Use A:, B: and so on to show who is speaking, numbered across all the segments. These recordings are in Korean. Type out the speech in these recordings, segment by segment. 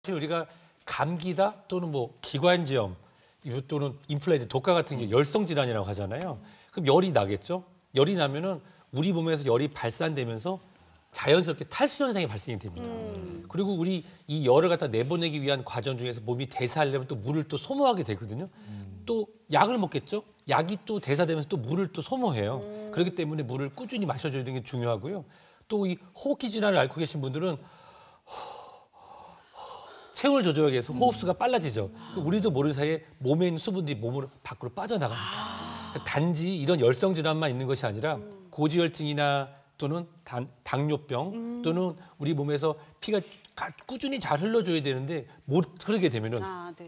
A: 사실 우리가 감기다 또는 뭐 기관지염 또는 인플루엔자, 독감 같은 게 열성 질환이라고 하잖아요. 그럼 열이 나겠죠. 열이 나면은 우리 몸에서 열이 발산되면서 자연스럽게 탈수 현상이 발생이 됩니다. 그리고 우리 이 열을 갖다 내보내기 위한 과정 중에서 몸이 대사하려면 또 물을 또 소모하게 되거든요. 또 약을 먹겠죠. 약이 또 대사되면서 또 물을 또 소모해요. 그렇기 때문에 물을 꾸준히 마셔줘야 되는 게 중요하고요. 또 이 호흡기 질환을 앓고 계신 분들은 체온을 조절하기 위해서 호흡수가 빨라지죠. 우리도 모르는 사이에 몸에 있는 수분들이 몸으로 밖으로 빠져나갑니다. 단지 이런 열성 질환만 있는 것이 아니라 고지혈증이나 또는 당뇨병 또는 우리 몸에서 피가 꾸준히 잘 흘러줘야 되는데 못 흐르게 되면은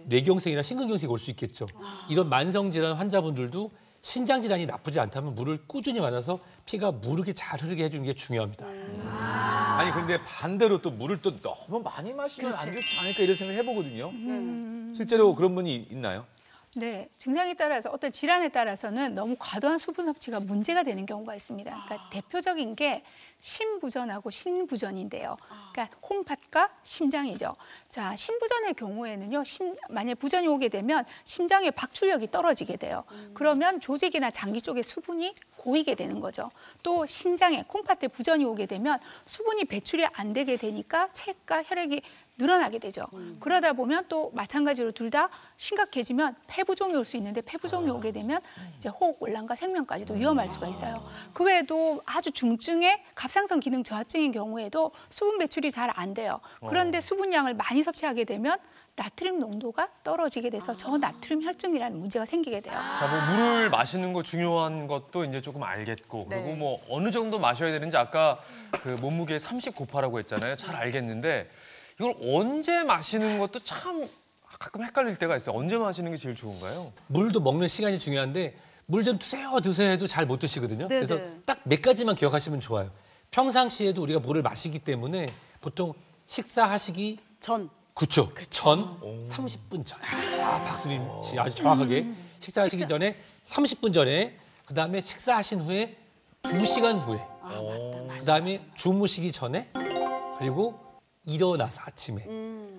A: 뇌경색이나 심근경색이 올 수 있겠죠. 이런 만성 질환 환자분들도 신장 질환이 나쁘지 않다면 물을 꾸준히 마셔서 피가 무르게 잘 흐르게 해주는 게 중요합니다.
B: 아니 근데 반대로 또 물을 또 너무 많이 마시면 안 좋지 않을까 이런 생각 해보거든요. 실제로 그런 분이 있나요?
C: 네, 증상에 따라서 어떤 질환에 따라서는 너무 과도한 수분 섭취가 문제가 되는 경우가 있습니다. 그러니까 대표적인 게 심부전하고 신부전인데요. 그러니까 콩팥과 심장이죠. 자, 심부전의 경우에는요, 만약에 부전이 오게 되면 심장의 박출력이 떨어지게 돼요. 그러면 조직이나 장기 쪽에 수분이 고이게 되는 거죠. 또 신장에 콩팥에 부전이 오게 되면 수분이 배출이 안 되게 되니까 체가 혈액이 늘어나게 되죠. 그러다 보면 또 마찬가지로 둘 다 심각해지면 폐부종이 올 수 있는데 폐부종이 오게 되면 이제 호흡곤란과 생명까지도 위험할 수가 있어요. 그 외에도 아주 중증의 갑상선 기능 저하증인 경우에도 수분 배출이 잘 안 돼요. 그런데 수분량을 많이 섭취하게 되면 나트륨 농도가 떨어지게 돼서 저나트륨 혈증이라는 문제가 생기게 돼요.
D: 자, 뭐 물을 마시는 거 중요한 것도 이제 조금 알겠고 그리고 뭐 어느 정도 마셔야 되는지 아까 그 몸무게 30 곱하라고 했잖아요. 잘 알겠는데 이걸 언제 마시는 것도 참 가끔 헷갈릴 때가 있어요. 언제 마시는 게 제일 좋은가요?
A: 물도 먹는 시간이 중요한데 물 좀 드세요 해도 잘 못 드시거든요. 그래서 딱 몇 가지만 기억하시면 좋아요. 평상시에도 우리가 물을 마시기 때문에 보통 식사하시기
E: 전.
A: 그렇죠. 전 30분 전. 박수림 씨 아주 정확하게 식사하시기 전에 30분 전에 그다음에 식사하신 후에 2시간 후에 그다음에 주무시기 전에 그리고 일어나서 아침에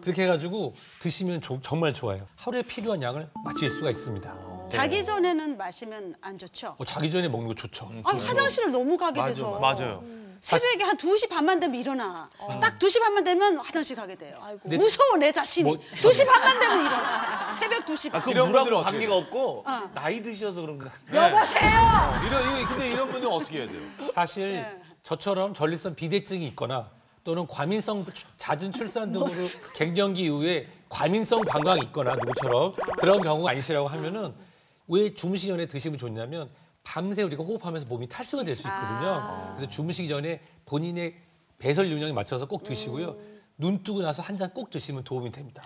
A: 그렇게 해가지고 드시면 정말 좋아요. 하루에 필요한 양을 마실 수가 있습니다.
E: 자기 전에는 마시면 안 좋죠?
A: 자기 전에 먹는 거 좋죠.
E: 화장실을 너무 가게 돼서.
D: 맞아요.
E: 새벽에 한 2시 반만 되면 일어나. 딱 2시 반만 되면 화장실 가게 돼요. 무서워 내 자신이. 2시 반만 되면 일어나. 새벽 2시 반.
B: 이런 분들은
F: 관계가 없고 나이 드셔서 그런가.
E: 여보세요.
B: 근데 이런 분들은 어떻게 해야 돼요?
A: 사실 저처럼 전립선 비대증이 있거나 또는 과민성 잦은 출산 등으로 갱년기 이후에 과민성 방광이 있거나 누구처럼 그런 경우가 아니시라고 하면은 왜 주무시기 전에 드시면 좋냐면 밤새 우리가 호흡하면서 몸이 탈수가 될 수 있거든요. 그래서 주무시기 전에 본인의 배설 용량에 맞춰서 꼭 드시고요. 눈 뜨고 나서 한 잔 꼭 드시면 도움이 됩니다.